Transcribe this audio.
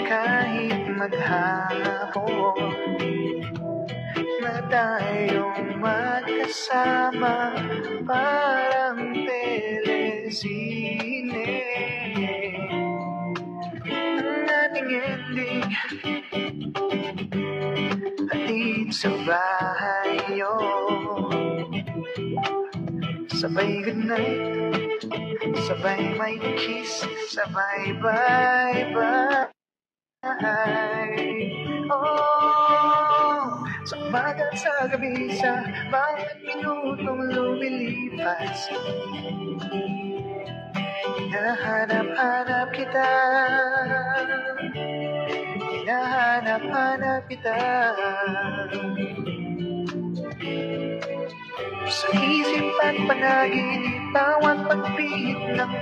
Kahit maghapon na tayong magkasama, parang telesine ang ating ending. Hatid sa bahay yo, sabay goodnight, sabay may kiss, sabay bye-bye. Oh, sa umaga at sa gabi, sa bawat minutong lumilipas, hinahanap-hanap kita, hinahanap-hanap kita. Sa isip at panaginip, bawat pagpihit ng